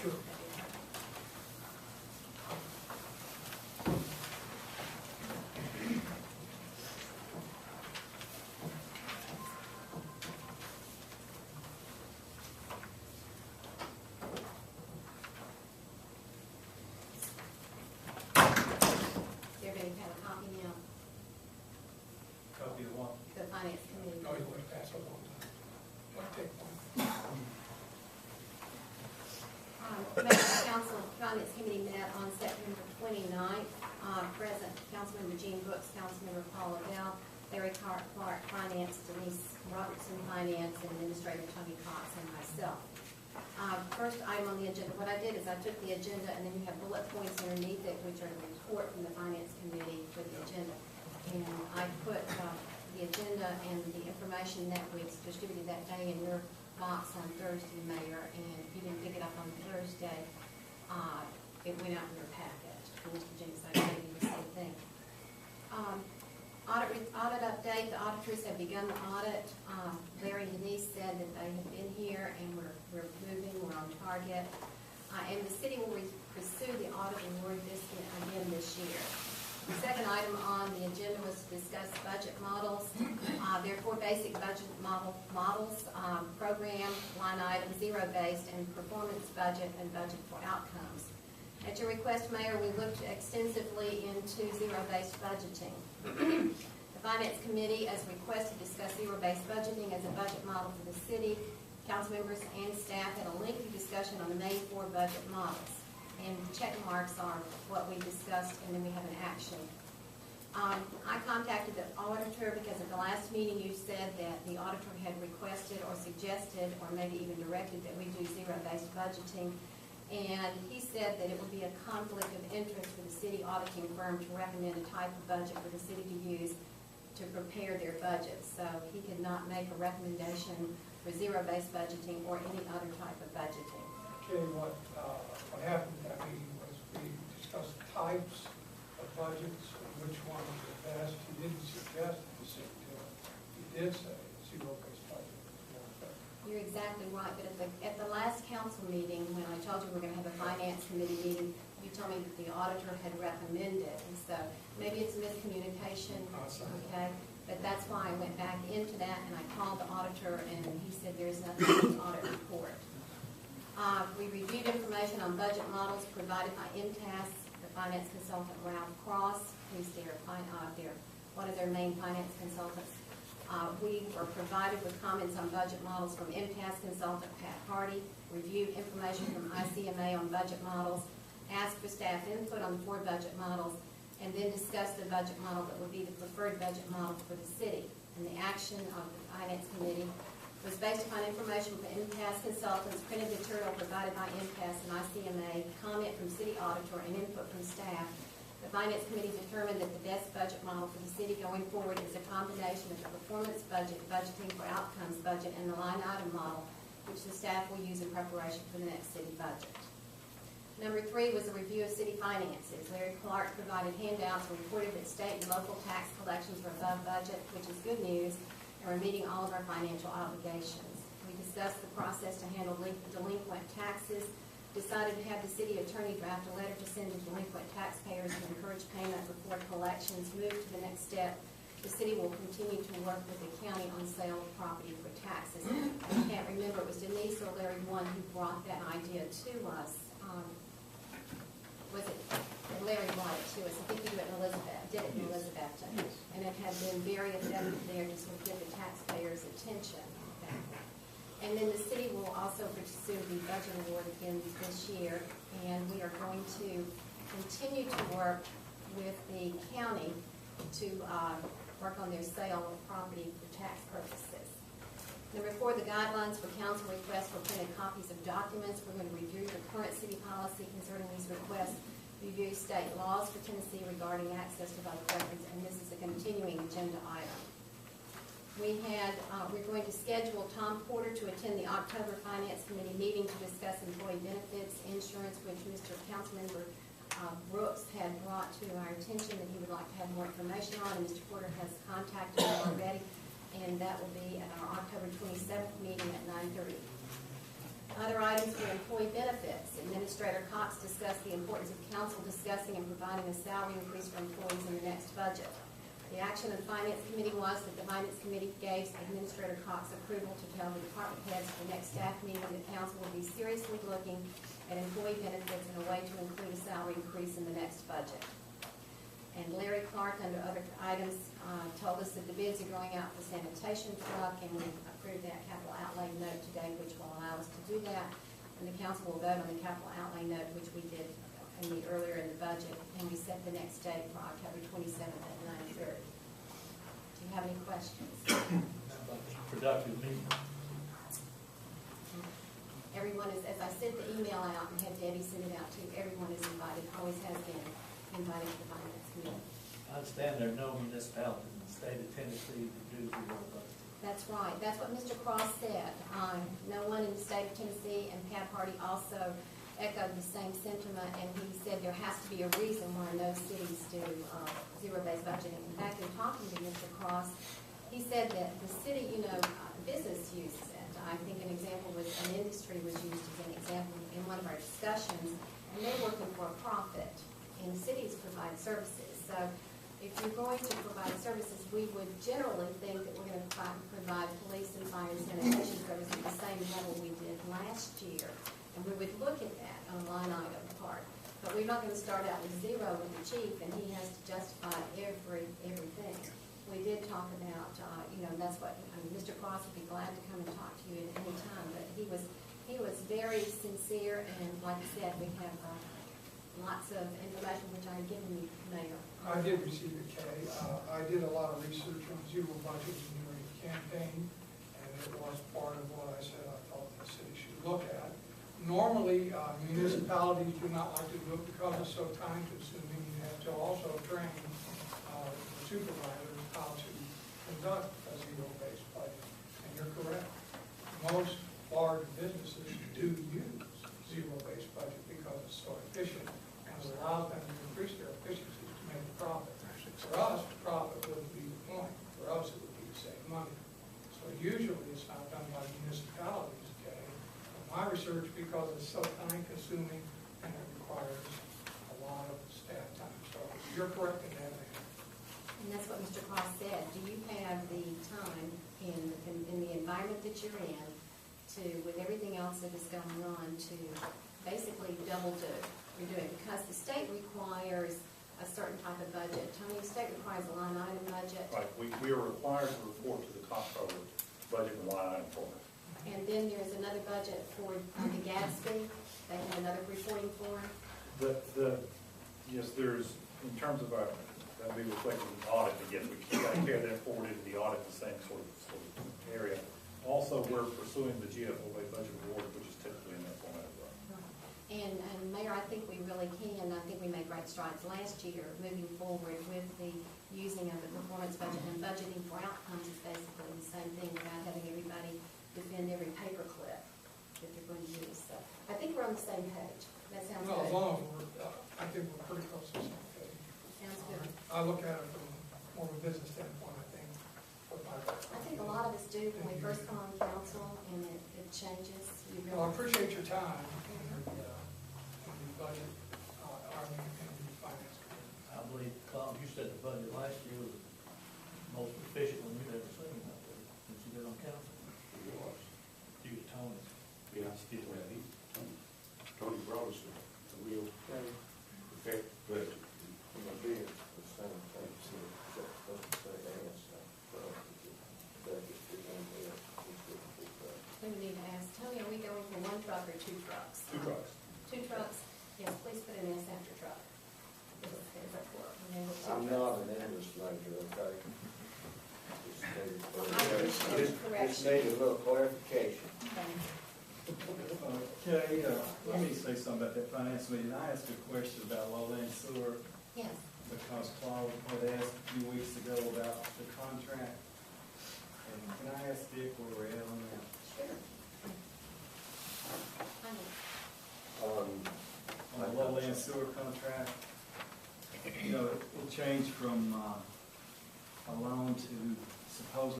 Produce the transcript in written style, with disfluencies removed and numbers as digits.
Sure. They're going to have a copy now, Copy of what? the finance committee. No, you want to pass it along to them. Want to take one? Members of the Council Finance Committee met on September 29th. Present, Councilmember Gene Brooks, Councilmember Paula Bell, Larry Clark, Finance, Denise Robertson, Finance, and Administrator Tony Cox, and myself. First item on the agenda, what I did is I took the agenda and then you have bullet points underneath it, which are the report from the Finance Committee for the agenda. And I put the agenda and the information that was distributed that day in your box on Thursday, Mayor, and if you didn't pick it up on Thursday, it went out in your packet. And Mr. James, I gave you the same thing. Audit update, the auditors have begun the audit. Larry and Denise said that they have been here and we're moving, we're on target. And the city will pursue the audit award again this year. The second item on the agenda was to discuss budget models. There are 4 basic budget models, program, line item, zero-based, and performance budget and budget for outcomes. At your request, Mayor, we looked extensively into zero-based budgeting. The Finance Committee, as requested, discussed zero-based budgeting as a budget model for the city. Council members and staff had a lengthy discussion on the main 4 budget models. And check marks are what we discussed, and then we have an action. I contacted the auditor because at the last meeting you said that the auditor had requested or suggested or maybe even directed that we do zero-based budgeting. And he said that it would be a conflict of interest for the city auditing firm to recommend a type of budget for the city to use to prepare their budget. So he could not make a recommendation for zero-based budgeting or any other type of budgeting. Okay, what happened at that meeting was we discussed types of budgets and which one was the best. He didn't suggest the city do it. He did say zero-based budget was more effective. You're exactly right, but at the last council meeting, when I told you we're going to have a finance committee meeting, you told me that the auditor had recommended, and so maybe it's miscommunication, okay? But that's why I went back into that, and I called the auditor, and he said there's nothing in the audit report. We reviewed information on budget models provided by MTAS, the finance consultant Ralph Cross, who's one of their main finance consultants. We were provided with comments on budget models from MTAS consultant Pat Hardy, reviewed information from ICMA on budget models, asked for staff input on the 4 budget models, and then discussed the budget model that would be the preferred budget model for the city. And the action of the Finance Committee was based upon information from MTAS consultants, printed material provided by MTAS and ICMA, comment from city auditor, and input from staff. The Finance Committee determined that the best budget model for the city going forward is a combination of the performance budget, budgeting for outcomes budget, and the line item model, which the staff will use in preparation for the next city budget. Number 3 was a review of city finances. Larry Clark provided handouts and reported that state and local tax collections were above budget, which is good news, and we're meeting all of our financial obligations. We discussed the process to handle delinquent taxes, decided to have the city attorney draft a letter to send to delinquent taxpayers to encourage payment before collections. Moved to the next step. The city will continue to work with the county on sale of property for taxes. I can't remember, it was Denise or Larry one who brought that idea to us. Was it Larry brought it to us? I think you did it in Elizabethton. Yes. And it had been very effective there to sort of get the taxpayers' attention. And then the city will also pursue the budget award again this year, and we are going to continue to work with the county to work on their sale of property for tax purposes. Number 4, the guidelines for council requests for printed copies of documents. We're going to review the current city policy concerning these requests, review state laws for Tennessee regarding access to vote records, and this is a continuing agenda item. We're going to schedule Tom Porter to attend the October Finance Committee meeting to discuss employee benefits, insurance, which Mr. Councilmember Brooks had brought to our attention that he would like to have more information on, and Mr. Porter has contacted him already, and that will be at our October 27th meeting at 9:30. Other items were employee benefits. Administrator Cox discussed the importance of council discussing and providing a salary increase for employees in the next budget. The action of the Finance Committee was that the Finance Committee gave Administrator Cox approval to tell the department heads for the next staff meeting that council will be seriously looking at employee benefits in a way to include a salary increase in the next budget. And Larry Clark, under other items, told us that the bids are going out for sanitation truck, and we approved that capital outlay note today, which will allow us to do that. And the council will vote on the capital outlay note, which we did earlier in the budget, and we set the next date for October 27th at 9:30. Do you have any questions? Productive meeting. Everyone is, as I sent the email out and had Debbie send it out to you, everyone is invited, always has been invited to the Finance Committee. I understand there are no municipalities in the state of Tennessee that do zero budget. That's right. That's what Mr. Cross said. No one in the state of Tennessee, and Pat Hardy also echoed the same sentiment, and he said there has to be a reason why no cities do zero-based budgeting. In fact, in talking to Mr. Cross, he said that the city, business uses it. I think an example was an industry was used as an example in one of our discussions, and they're working for a profit, and cities provide services. So if you're going to provide services, we would generally think that we're going to provide police and fire and sanitation services at the same level we did last year. And we would look at that on a line item part. But we're not going to start out with zero with the chief, and he has to justify everything. We did talk about, that's what, Mr. Cross would be glad to come and talk to you at any time, but he was very sincere, and like I said, we have lots of information which I have given you, Mayor. I did receive it, Kay. I did a lot of research on zero budgeting during the campaign, and it was part of what I said I thought the city should look at. Normally, municipalities do not like to do it because it's so time consuming. You have to also train supervisors how to conduct a zero-based budget. And you're correct. Most large businesses do use zero-based budget because it's so efficient and it allows them to increase their efficiencies to make a profit. For us, profit wouldn't be the point. For us, it would be to save money. So usually it's not done by municipalities, okay? My research, because it's so time consuming and it requires a lot of staff time. So you're correct in that. And that's what Mr. Cross said. Do you have the time in the environment that you're in to, with everything else that is going on, to basically double redo it? Because the state requires a certain type of budget. Tony, the state requires a line item budget. Right, we are required to report to the comptroller budget and line item for it. And then there's another budget for the gas fee. They have another reporting form. Yes, there's, in terms of our, that'll be reflected in the audit, again, we got to carry that forward into the audit in the same sort of area. Also, we're pursuing the GFOA budget award, which is typically in that format as well. And Mayor, I think we really can. I think we made great strides last year moving forward with the using of the performance budget, and budgeting for outcomes is basically the same thing without having everybody defend every paper clip that they're going to use. So I think we're on the same page. That sounds Well, as good. long as I think we're pretty close to the same page. Sounds good. I look at it from more of a business standpoint, I think. I think a lot of us do when we first come on council and it changes. You Well, I really, appreciate your time in the budget, in the finance committee. I believe, Tom, you said the budget last year was the most efficient one you've ever seen out there since you've been on council. It was. You was Tony. Yeah, well, Tony brought us a real perfect budget. From a bid, the same thing, so that's the same answer. we need to ask, Tony, are we going for one truck or two trucks? 2 trucks. 2 trucks? Yes, please put an S after truck. I'm not an English major, okay? Just need a little clarification. Okay, let me say something about that finance meeting. I asked a question about Lowland Sewer Yes. because Claude had asked a few weeks ago about the contract. And can I ask Dick where we're at on that? Sure. On the Lowland Sewer contract? You know, it changed from a loan to supposedly